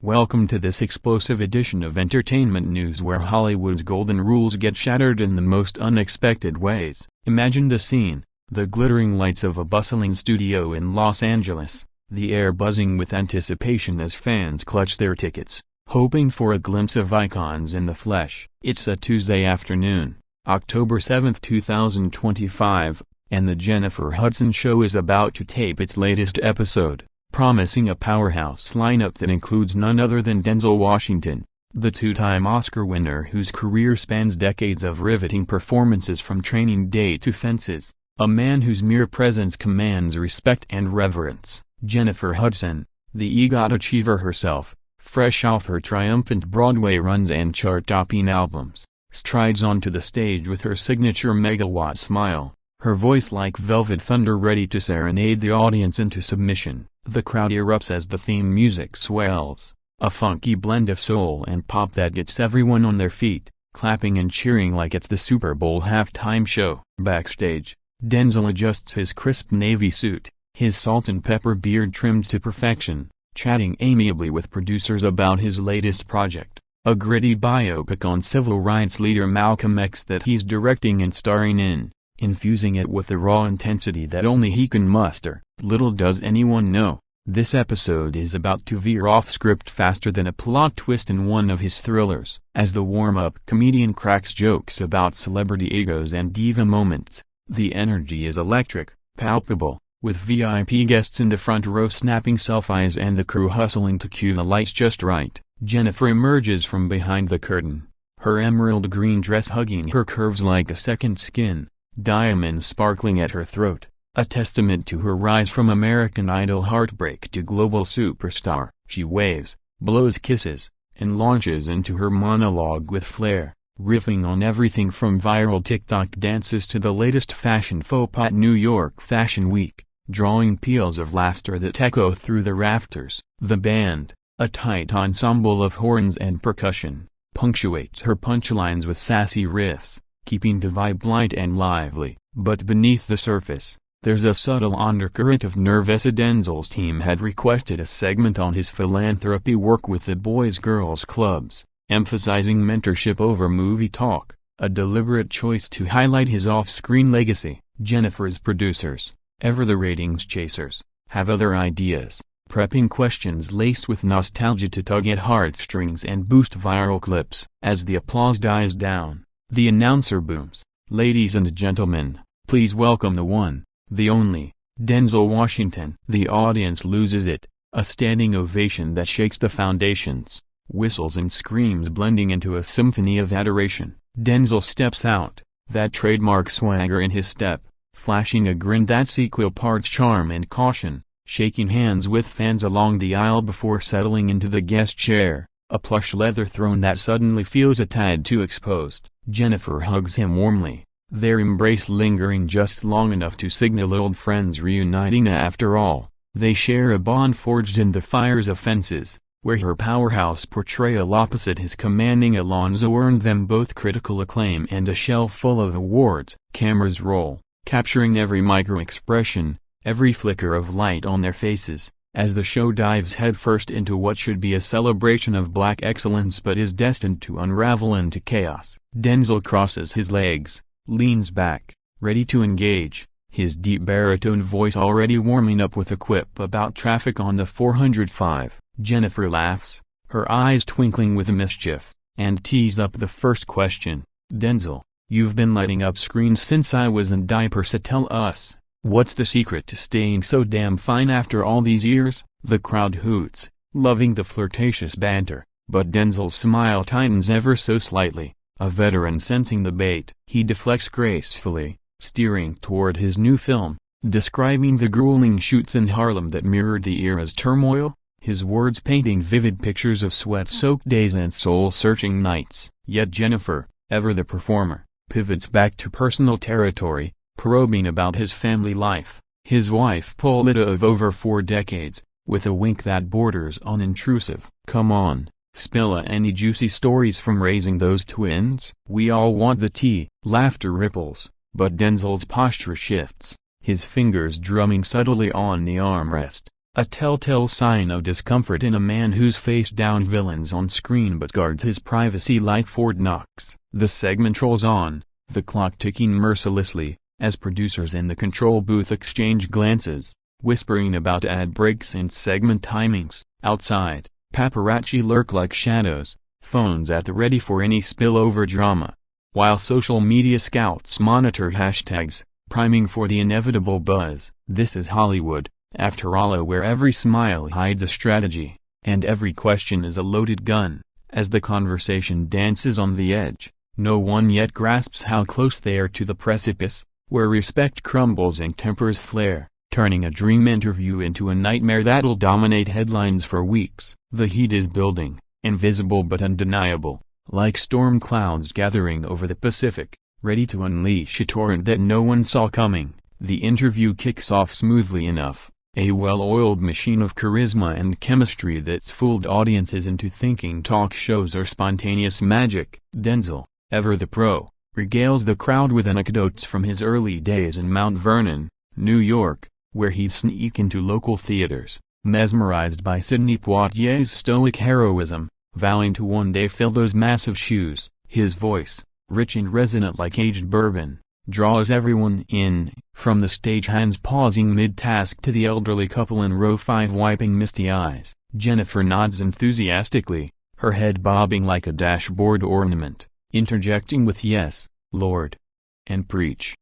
Welcome to this explosive edition of entertainment news where Hollywood's golden rules get shattered in the most unexpected ways. Imagine the scene, the glittering lights of a bustling studio in Los Angeles, the air buzzing with anticipation as fans clutch their tickets, hoping for a glimpse of icons in the flesh. It's a Tuesday afternoon, October 7, 2025, and the Jennifer Hudson Show is about to tape its latest episode, promising a powerhouse lineup that includes none other than Denzel Washington, the two-time Oscar winner whose career spans decades of riveting performances from Training Day to Fences, a man whose mere presence commands respect and reverence. Jennifer Hudson, the EGOT achiever herself, fresh off her triumphant Broadway runs and chart-topping albums, strides onto the stage with her signature megawatt smile, her voice like velvet thunder ready to serenade the audience into submission. The crowd erupts as the theme music swells, a funky blend of soul and pop that gets everyone on their feet, clapping and cheering like it's the Super Bowl halftime show. Backstage, Denzel adjusts his crisp navy suit, his salt and pepper beard trimmed to perfection, chatting amiably with producers about his latest project, a gritty biopic on civil rights leader Malcolm X that he's directing and starring in, infusing it with the raw intensity that only he can muster. Little does anyone know, this episode is about to veer off script faster than a plot twist in one of his thrillers. As the warm-up comedian cracks jokes about celebrity egos and diva moments, the energy is electric, palpable, with VIP guests in the front row snapping selfies and the crew hustling to cue the lights just right. Jennifer emerges from behind the curtain, her emerald green dress hugging her curves like a second skin, diamonds sparkling at her throat, a testament to her rise from American Idol heartbreak to global superstar. She waves, blows kisses, and launches into her monologue with flair, riffing on everything from viral TikTok dances to the latest fashion faux pas at New York Fashion Week, drawing peals of laughter that echo through the rafters. The band, a tight ensemble of horns and percussion, punctuates her punchlines with sassy riffs, keeping the vibe light and lively. But beneath the surface, there's a subtle undercurrent of nervous. Denzel's team had requested a segment on his philanthropy work with the Boys Girls Clubs, emphasizing mentorship over movie talk, a deliberate choice to highlight his off-screen legacy. Jennifer's producers, ever the ratings chasers, have other ideas, prepping questions laced with nostalgia to tug at heartstrings and boost viral clips. As the applause dies down, the announcer booms, "Ladies and gentlemen, please welcome the one, the only, Denzel Washington." The audience loses it, a standing ovation that shakes the foundations, whistles and screams blending into a symphony of adoration. Denzel steps out, that trademark swagger in his step, flashing a grin that's equal parts charm and caution, shaking hands with fans along the aisle before settling into the guest chair, a plush leather throne that suddenly feels a tad too exposed. Jennifer hugs him warmly, their embrace lingering just long enough to signal old friends reuniting. After all, they share a bond forged in the fires of Fences, where her powerhouse portrayal opposite his commanding Alonzo earned them both critical acclaim and a shelf full of awards. Cameras roll, capturing every micro-expression, every flicker of light on their faces, as the show dives headfirst into what should be a celebration of black excellence but is destined to unravel into chaos. Denzel crosses his legs, leans back, ready to engage, his deep baritone voice already warming up with a quip about traffic on the 405. Jennifer laughs, her eyes twinkling with mischief, and tees up the first question. "Denzel, you've been lighting up screens since I was in diapers, so tell us, what's the secret to staying so damn fine after all these years?" The crowd hoots, loving the flirtatious banter, but Denzel's smile tightens ever so slightly, a veteran sensing the bait. He deflects gracefully, steering toward his new film, describing the grueling shoots in Harlem that mirrored the era's turmoil, his words painting vivid pictures of sweat-soaked days and soul-searching nights. Yet Jennifer, ever the performer, pivots back to personal territory, probing about his family life, his wife Pauletta of over 4 decades, with a wink that borders on intrusive. "Come on, spill any juicy stories from raising those twins?" "We all want the tea." Laughter ripples, but Denzel's posture shifts, his fingers drumming subtly on the armrest, A telltale sign of discomfort in a man who's faced down villains on screen but guards his privacy like Fort Knox. The segment rolls on, the clock ticking mercilessly, as producers in the control booth exchange glances, whispering about ad breaks and segment timings. Outside, paparazzi lurk like shadows, phones at the ready for any spillover drama, while social media scouts monitor hashtags, priming for the inevitable buzz. This is Hollywood, after all, where every smile hides a strategy, and every question is a loaded gun. As the conversation dances on the edge, no one yet grasps how close they are to the precipice, where respect crumbles and tempers flare, turning a dream interview into a nightmare that'll dominate headlines for weeks. The heat is building, invisible but undeniable, like storm clouds gathering over the Pacific, ready to unleash a torrent that no one saw coming. The interview kicks off smoothly enough, a well-oiled machine of charisma and chemistry that's fooled audiences into thinking talk shows are spontaneous magic. Denzel, ever the pro, regales the crowd with anecdotes from his early days in Mount Vernon, New York, where he'd sneak into local theaters, mesmerized by Sidney Poitier's stoic heroism, vowing to one day fill those massive shoes. His voice, rich and resonant like aged bourbon, draws everyone in, from the stagehands pausing mid-task to the elderly couple in row 5 wiping misty eyes. Jennifer nods enthusiastically, her head bobbing like a dashboard ornament, interjecting with "Yes, Lord," and "Preach,"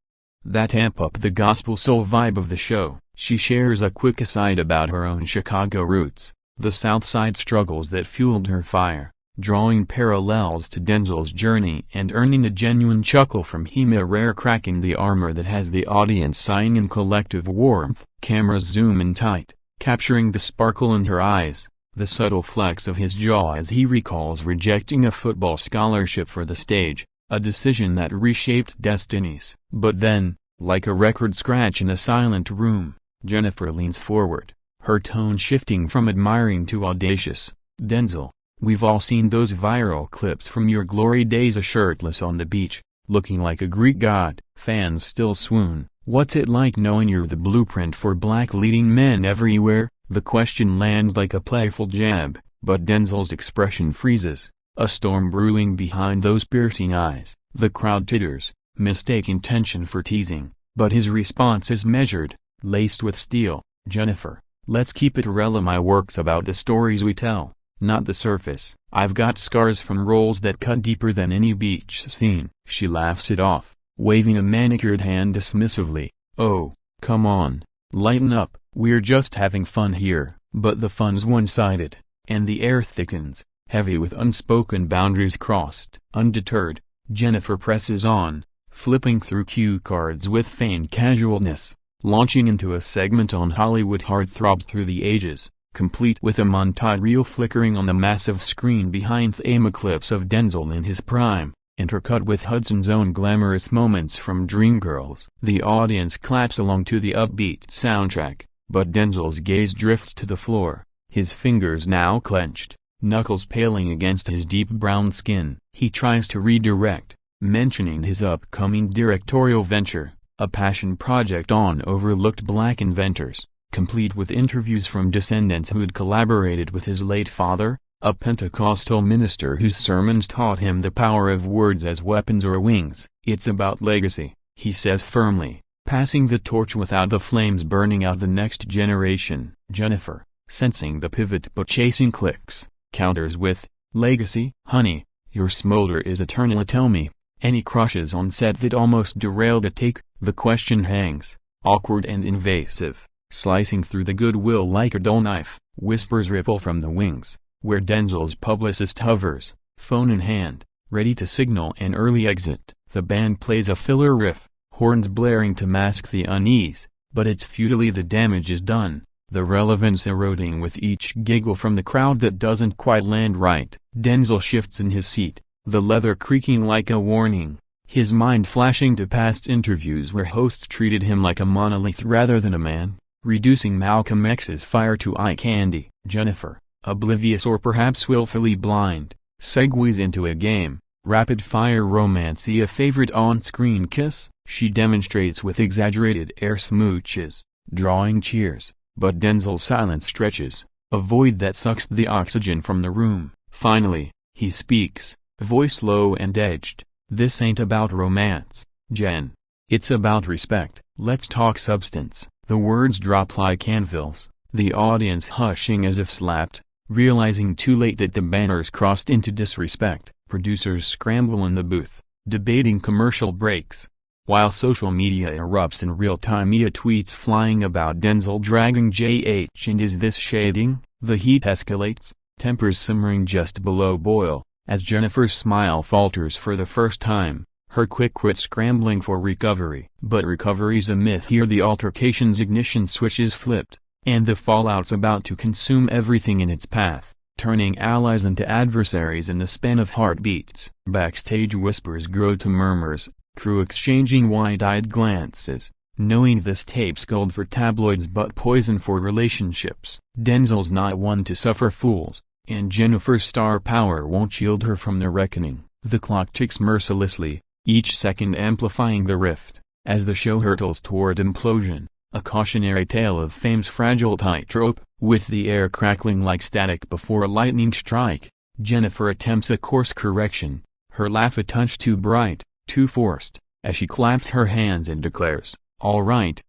that amp up the gospel soul vibe of the show. She shares a quick aside about her own Chicago roots, the South Side struggles that fueled her fire, drawing parallels to Denzel's journey and earning a genuine chuckle from him, a rare crack in the armor that has the audience sighing in collective warmth. Cameras zoom in tight, capturing the sparkle in her eyes, the subtle flex of his jaw as he recalls rejecting a football scholarship for the stage, a decision that reshaped destinies. But then, like a record scratch in a silent room, Jennifer leans forward, her tone shifting from admiring to audacious. "Denzel, we've all seen those viral clips from your glory days, a shirtless on the beach, looking like a Greek god. Fans still swoon. What's it like knowing you're the blueprint for black leading men everywhere?" The question lands like a playful jab, but Denzel's expression freezes, a storm brewing behind those piercing eyes. The crowd titters, mistaking tension for teasing, but his response is measured, laced with steel. "Jennifer, let's keep it real. My work's about the stories we tell, not the surface. I've got scars from roles that cut deeper than any beach scene." She laughs it off, waving a manicured hand dismissively. "Oh, come on, lighten up, we're just having fun here." But the fun's one-sided, and the air thickens, heavy with unspoken boundaries crossed. Undeterred, Jennifer presses on, flipping through cue cards with feigned casualness, launching into a segment on Hollywood heartthrobs through the ages, complete with a montage reel flickering on the massive screen behind them, clips of Denzel in his prime, intercut with Hudson's own glamorous moments from Dreamgirls. The audience claps along to the upbeat soundtrack, but Denzel's gaze drifts to the floor, his fingers now clenched, knuckles paling against his deep brown skin. He tries to redirect, mentioning his upcoming directorial venture, a passion project on overlooked black inventors, complete with interviews from descendants who'd collaborated with his late father, a Pentecostal minister whose sermons taught him the power of words as weapons or wings. "It's about legacy," he says firmly, passing the torch without the flames burning out the next generation. Jennifer, sensing the pivot but chasing clicks, counters with, "Legacy? Honey, your smolder is eternal. Tell me, any crushes on set that almost derailed a take?" The question hangs, awkward and invasive, slicing through the goodwill like a dull knife. Whispers ripple from the wings, where Denzel's publicist hovers, phone in hand, ready to signal an early exit. The band plays a filler riff, horns blaring to mask the unease, but it's futilely. The damage is done, the relevance eroding with each giggle from the crowd that doesn't quite land right. Denzel shifts in his seat, the leather creaking like a warning, his mind flashing to past interviews where hosts treated him like a monolith rather than a man, reducing Malcolm X's fire to eye candy. Jennifer, oblivious or perhaps willfully blind, segues into a game, rapid-fire romance. A favorite on-screen kiss? She demonstrates with exaggerated air smooches, drawing cheers, but Denzel's silence stretches, a void that sucks the oxygen from the room. Finally, he speaks, voice low and edged. "This ain't about romance, Jen. It's about respect. Let's talk substance." The words drop like anvils, the audience hushing as if slapped, realizing too late that the banners crossed into disrespect. Producers scramble in the booth, debating commercial breaks, while social media erupts in real time. Mia tweets flying about Denzel dragging JH, and is this shading? The heat escalates, tempers simmering just below boil, as Jennifer's smile falters for the first time, her quick wit scrambling for recovery. But recovery's a myth here. The altercation's ignition switch is flipped, and the fallout's about to consume everything in its path, turning allies into adversaries in the span of heartbeats. Backstage whispers grow to murmurs, crew exchanging wide-eyed glances, knowing this tape's gold for tabloids but poison for relationships. Denzel's not one to suffer fools, and Jennifer's star power won't shield her from the reckoning. The clock ticks mercilessly, each second amplifying the rift, as the show hurtles toward implosion, a cautionary tale of fame's fragile tightrope. With the air crackling like static before a lightning strike, Jennifer attempts a course correction, her laugh a touch too bright, too forced, as she claps her hands and declares, all right,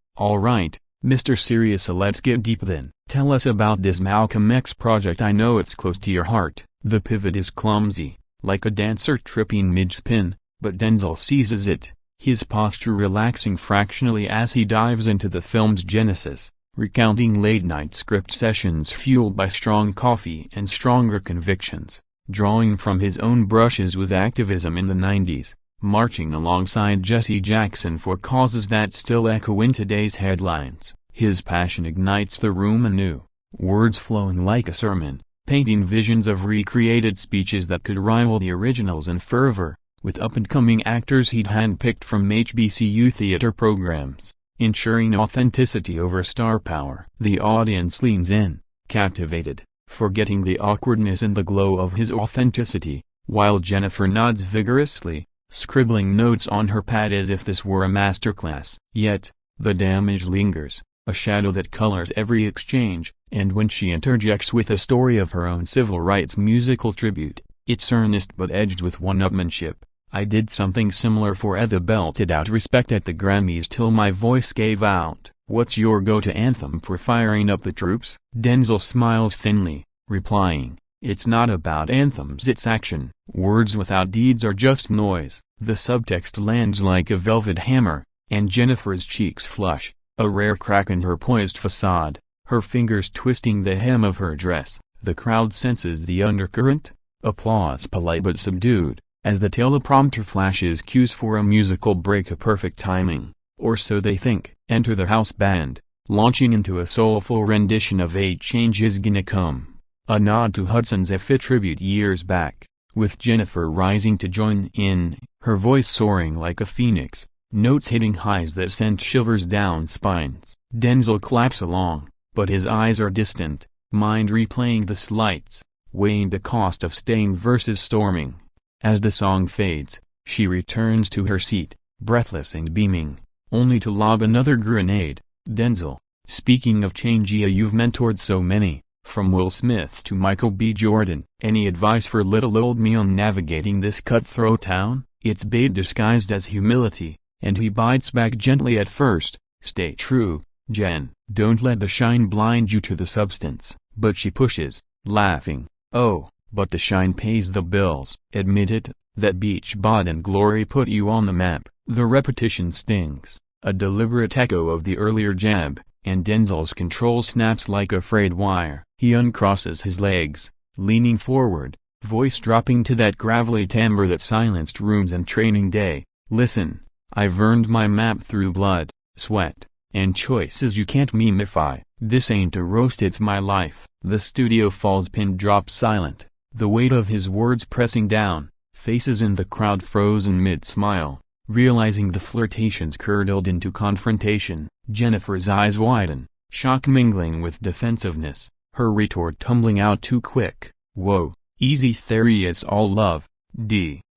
Mr. Serious, let's get deep then. Tell us about this Malcolm X project. I know it's close to your heart." The pivot is clumsy, like a dancer tripping mid-spin, but Denzel seizes it, his posture relaxing fractionally as he dives into the film's genesis, recounting late-night script sessions fueled by strong coffee and stronger convictions, drawing from his own brushes with activism in the 90s, marching alongside Jesse Jackson for causes that still echo in today's headlines. His passion ignites the room anew, words flowing like a sermon, painting visions of recreated speeches that could rival the originals in fervor, with up-and-coming actors he'd handpicked from HBCU theater programs, ensuring authenticity over star power. The audience leans in, captivated, forgetting the awkwardness in the glow of his authenticity, while Jennifer nods vigorously, scribbling notes on her pad as if this were a masterclass. Yet, the damage lingers, a shadow that colors every exchange, and when she interjects with a story of her own civil rights musical tribute, it's earnest but edged with one-upmanship. "I did something similar for Etha," belted out respect at the Grammys till my voice gave out. "What's your go-to anthem for firing up the troops?" Denzel smiles thinly, replying, "It's not about anthems, it's action. Words without deeds are just noise." The subtext lands like a velvet hammer, and Jennifer's cheeks flush, a rare crack in her poised facade, her fingers twisting the hem of her dress. The crowd senses the undercurrent, applause polite but subdued, as the teleprompter flashes cues for a musical break. A perfect timing, or so they think. Enter the house band, launching into a soulful rendition of "A Change Is Gonna Come," a nod to Hudson's F tribute years back, with Jennifer rising to join in, her voice soaring like a phoenix, notes hitting highs that sent shivers down spines. Denzel claps along, but his eyes are distant, mind replaying the slights, weighing the cost of staying versus storming. As the song fades, she returns to her seat, breathless and beaming, only to lob another grenade. "Denzel, speaking of change, you've mentored so many, from Will Smith to Michael B. Jordan. Any advice for little old me on navigating this cutthroat town?" It's bait disguised as humility, and he bites back gently at first. "Stay true, Jen. Don't let the shine blind you to the substance." But she pushes, laughing, "Oh, but the shine pays the bills." "Admit it, that beach bod and glory put you on the map." The repetition stings, a deliberate echo of the earlier jab, and Denzel's control snaps like a frayed wire. He uncrosses his legs, leaning forward, voice dropping to that gravelly timbre that silenced rooms and training day. "Listen, I've earned my map through blood, sweat, and choices you can't memify. This ain't a roast, it's my life." The studio falls, pin drops silent, the weight of his words pressing down, faces in the crowd frozen mid-smile, realizing the flirtations curdled into confrontation. Jennifer's eyes widen, shock mingling with defensiveness, her retort tumbling out too quick. "Whoa, easy theory, it's all love,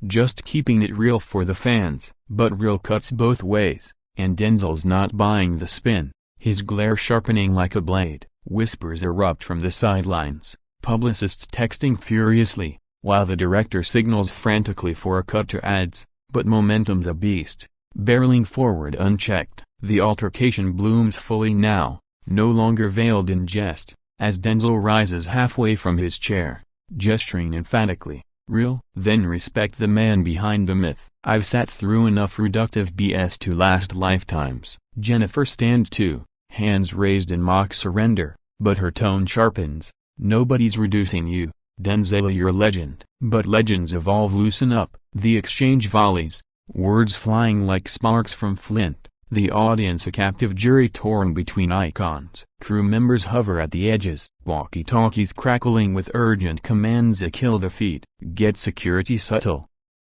just keeping it real for the fans." But real cuts both ways, and Denzel's not buying the spin. his glare sharpening like a blade. Whispers erupt from the sidelines, publicists texting furiously, while the director signals frantically for a cut to ads, but momentum's a beast, barreling forward unchecked. The altercation blooms fully now, no longer veiled in jest, as Denzel rises halfway from his chair, gesturing emphatically, "Real?" "Then respect the man behind the myth. I've sat through enough reductive BS to last lifetimes." Jennifer stands too, hands raised in mock surrender, but her tone sharpens. "Nobody's reducing you, Denzel, you're a legend." But legends evolve. Loosen up. The exchange volleys, words flying like sparks from flint, the audience a captive jury torn between icons. Crew members hover at the edges, walkie-talkies crackling with urgent commands to kill the feed. "Get security subtle."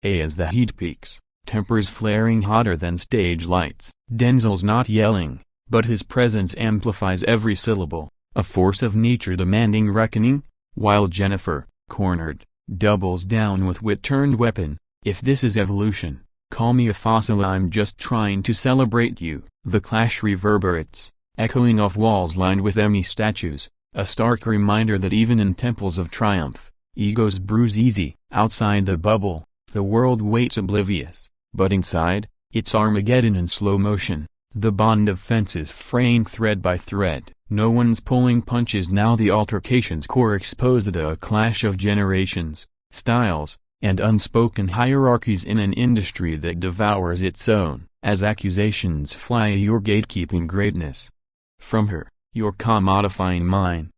As the heat peaks, tempers flaring hotter than stage lights. Denzel's not yelling, but his presence amplifies every syllable, a force of nature demanding reckoning, while Jennifer, cornered, doubles down with wit-turned weapon. "If this is evolution, call me a fossil, I'm just trying to celebrate you." The clash reverberates, echoing off walls lined with Emmy statues, a stark reminder that even in temples of triumph, egos bruise easy. Outside the bubble, the world waits oblivious, but inside, it's Armageddon in slow motion, the bond of fences fraying thread by thread. No one's pulling punches now. The altercation's core exposed a clash of generations, styles, and unspoken hierarchies in an industry that devours its own. As accusations fly, "You're gatekeeping greatness." From her, "You're commodifying mine."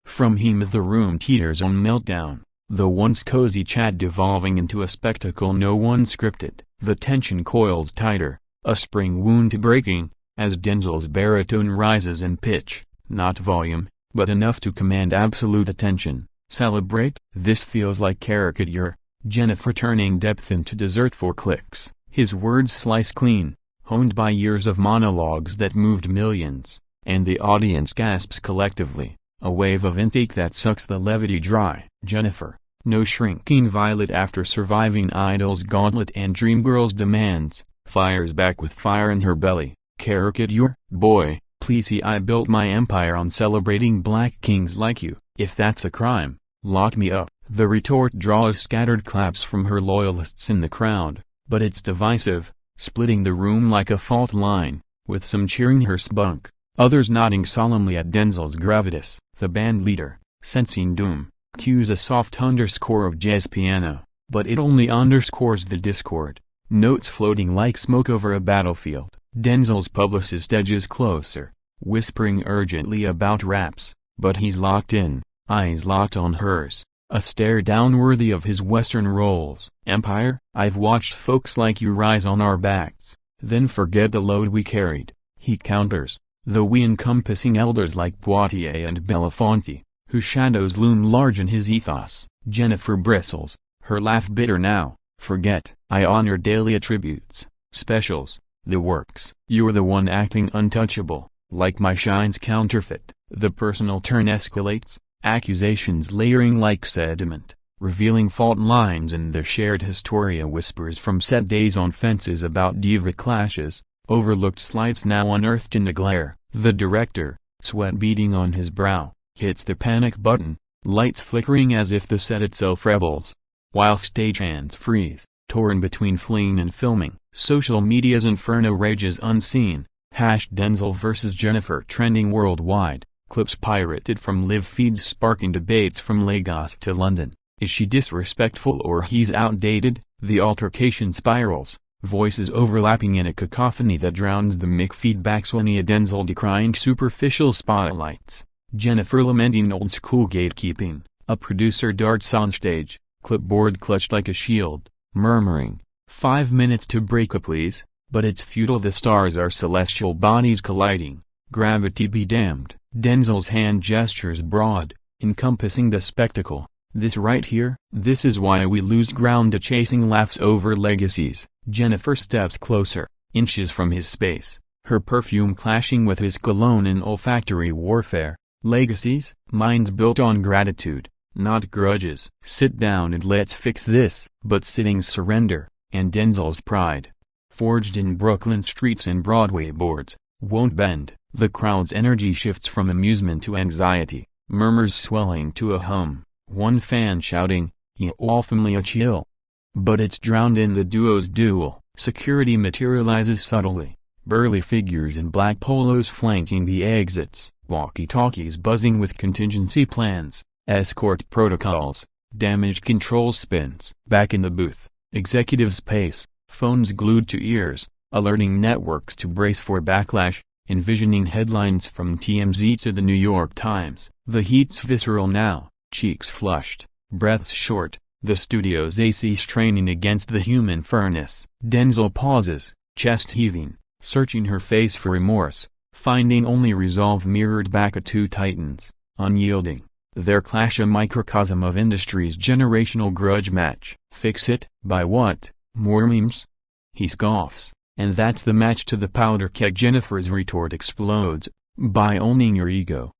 From him, the room teeters on meltdown, the once cozy chat devolving into a spectacle no one scripted. The tension coils tighter, a spring wound breaking, as Denzel's baritone rises in pitch, not volume, but enough to command absolute attention. "Celebrate?" "This feels like caricature." Jennifer turning depth into dessert for clicks. His words slice clean, honed by years of monologues that moved millions, and the audience gasps collectively, a wave of intake that sucks the levity dry. Jennifer, no shrinking violet after surviving Idol's gauntlet and Dreamgirl's demands, fires back with fire in her belly. "Caricature? Boy, please see, I built my empire on celebrating black kings like you. If that's a crime, lock me up." The retort draws scattered claps from her loyalists in the crowd, but it's divisive, splitting the room like a fault line, with some cheering her spunk, others nodding solemnly at Denzel's gravitas. The band leader, sensing doom, cues a soft underscore of jazz piano, but it only underscores the discord, notes floating like smoke over a battlefield. Denzel's publicist edges closer, whispering urgently about raps, but he's locked in, eyes locked on hers, a stare down worthy of his Western roles. "Empire? I've watched folks like you rise on our backs, then forget the load we carried," he counters, the we encompassing elders like Poitier and Belafonte, whose shadows loom large in his ethos. Jennifer bristles, her laugh bitter now. "Forget. I honor daily attributes, specials, the works. You're the one acting untouchable, like my shine's counterfeit." The personal turn escalates, accusations layering like sediment, revealing fault lines in their shared historia. Whispers from set days on fences about diva clashes, overlooked slights now unearthed in the glare. The director, sweat beading on his brow, hits the panic button, lights flickering as if the set itself rebels, while stagehands freeze, torn between fleeing and filming. Social media's inferno rages unseen, #Denzel vs Jennifer trending worldwide, clips pirated from live feeds sparking debates from Lagos to London. Is she disrespectful or he's outdated? The altercation spirals, voices overlapping in a cacophony that drowns the mic feedbacks. Denzel decrying superficial spotlights, Jennifer lamenting old-school gatekeeping. A producer darts on stage, clipboard clutched like a shield, murmuring, 5 minutes to break please, but it's futile. The stars are celestial bodies colliding, gravity be damned. Denzel's hand gestures broad, encompassing the spectacle. This right here? This is why we lose ground to chasing laughs over legacies. Jennifer steps closer, inches from his space, her perfume clashing with his cologne in olfactory warfare. Legacies? Minds built on gratitude, not grudges. Sit down and let's fix this. But sittings surrender, and Denzel's pride, forged in Brooklyn streets and Broadway boards, won't bend. The crowd's energy shifts from amusement to anxiety, murmurs swelling to a hum, one fan shouting, "You all family chill." But it's drowned in the duo's duel. Security materializes subtly, burly figures in black polos flanking the exits, walkie-talkies buzzing with contingency plans, escort protocols, damage control spins. Back in the booth, executives pace, phones glued to ears, alerting networks to brace for backlash, envisioning headlines from TMZ to the New York Times. The heat's visceral now, cheeks flushed, breaths short, the studio's AC straining against the human furnace. Denzel pauses, chest heaving, searching her face for remorse, finding only resolve mirrored back at two titans, unyielding. Their clash a microcosm of industry's generational grudge match. Fix it? By what? More memes? He scoffs. And that's the match to the powder keg. Jennifer's retort explodes. By owning your ego.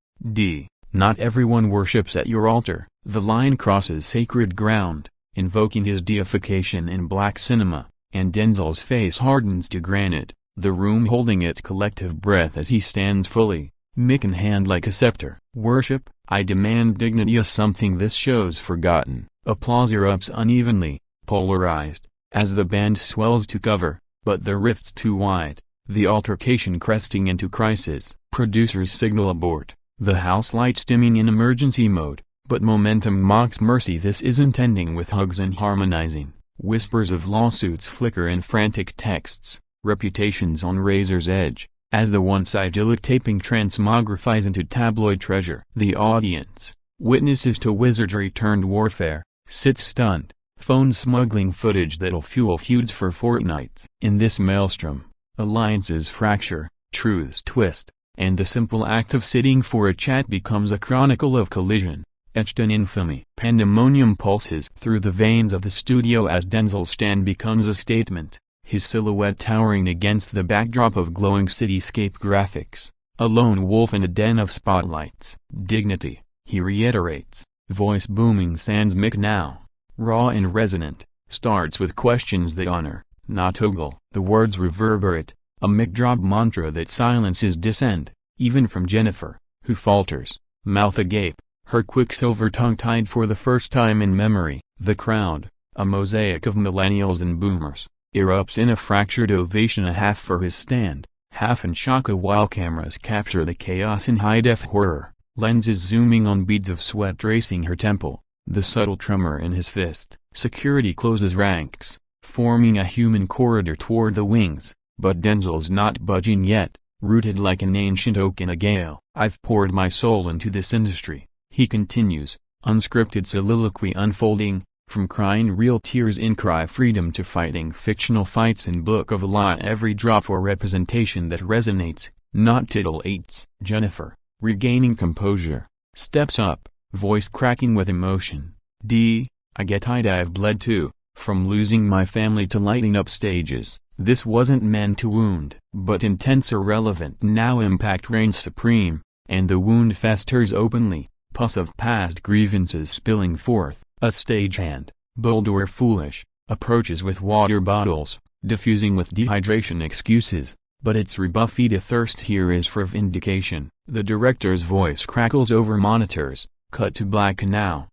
Not everyone worships at your altar. The line crosses sacred ground, invoking his deification in black cinema, and Denzel's face hardens to granite, the room holding its collective breath as he stands fully, mic in hand like a scepter. Worship? I demand dignity is something this show's forgotten. Applause erupts unevenly, polarized, as the band swells to cover, but the rift's too wide, the altercation cresting into crisis. Producers signal abort, the house lights dimming in emergency mode, but momentum mocks mercy. This isn't ending with hugs and harmonizing. Whispers of lawsuits flicker in frantic texts, reputations on razor's edge, as the once idyllic taping transmogrifies into tabloid treasure. The audience, witnesses to wizardry turned warfare, sits stunned, phones smuggling footage that'll fuel feuds for fortnights. In this maelstrom, alliances fracture, truths twist, and the simple act of sitting for a chat becomes a chronicle of collision, etched in infamy. Pandemonium pulses through the veins of the studio as Denzel's stand becomes a statement, his silhouette towering against the backdrop of glowing cityscape graphics, a lone wolf in a den of spotlights. Dignity, he reiterates, voice booming sans mic now, raw and resonant, starts with questions that honor, not ogle. The words reverberate, a mic drop mantra that silences dissent, even from Jennifer, who falters, mouth agape, her quicksilver tongue tied for the first time in memory. The crowd, a mosaic of millennials and boomers, erupts in a fractured ovation, a half for his stand, half in shock while cameras capture the chaos in high-def horror, lenses zooming on beads of sweat tracing her temple, the subtle tremor in his fist. Security closes ranks, forming a human corridor toward the wings, but Denzel's not budging yet, rooted like an ancient oak in a gale. I've poured my soul into this industry, he continues, unscripted soliloquy unfolding, from crying real tears in Cry Freedom to fighting fictional fights in Book of Allah. Every drop for representation that resonates, not titillates. Jennifer, regaining composure, steps up, voice cracking with emotion. I get it, I've bled too, from losing my family to lighting up stages. This wasn't meant to wound, but intense irrelevant. Now impact reigns supreme, and the wound festers openly, pus of past grievances spilling forth. A stagehand, bold or foolish, approaches with water bottles, diffusing with dehydration excuses, but its rebuff to thirst here is for vindication. The director's voice crackles over monitors, cut to black now.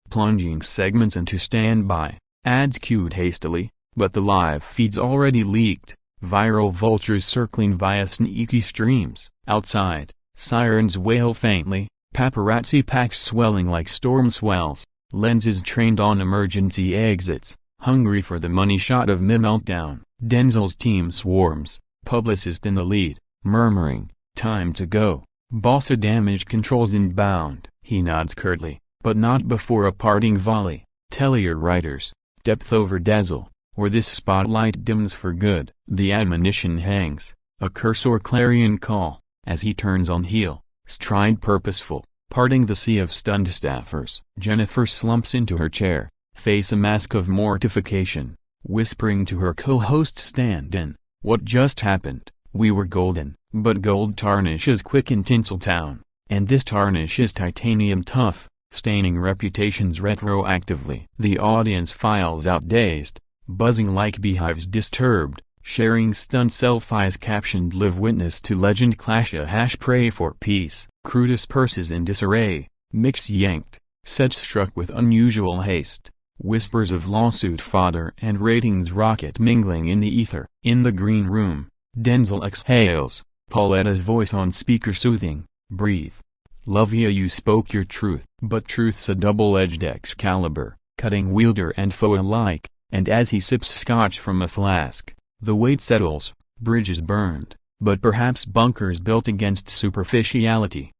Plunging segments into standby, ads cued hastily, but the live feed's already leaked, viral vultures circling via sneaky streams. Outside, sirens wail faintly, paparazzi packs swelling like storm swells, lenses trained on emergency exits, hungry for the money shot of mid-meltdown. Denzel's team swarms, publicist in the lead, murmuring, "Time to go. Boss damage controls inbound." He nods curtly, but not before a parting volley. "Tell your writers, depth over dazzle, or this spotlight dims for good." The admonition hangs, a curse or clarion call, as he turns on heel, stride purposeful, parting the sea of stunned staffers. Jennifer slumps into her chair, face a mask of mortification, whispering to her co-host stand-in, "What just happened? We were golden." But gold tarnishes quick in Tinseltown, and this tarnish is titanium tough, staining reputations retroactively. The audience files out dazed, buzzing like beehives disturbed, Sharing stunt selfies captioned live witness to legend clash a # pray for peace. Crudest purses in disarray, mix yanked, sets struck with unusual haste. Whispers of lawsuit fodder and ratings rocket mingling in the ether. In the green room, Denzel exhales, Pauletta's voice on speaker soothing, breathe. Lovia, you spoke your truth. But truth's a double-edged Excalibur, cutting wielder and foe alike, and as he sips scotch from a flask, the weight settles, bridges burned, but perhaps bunkers built against superficiality.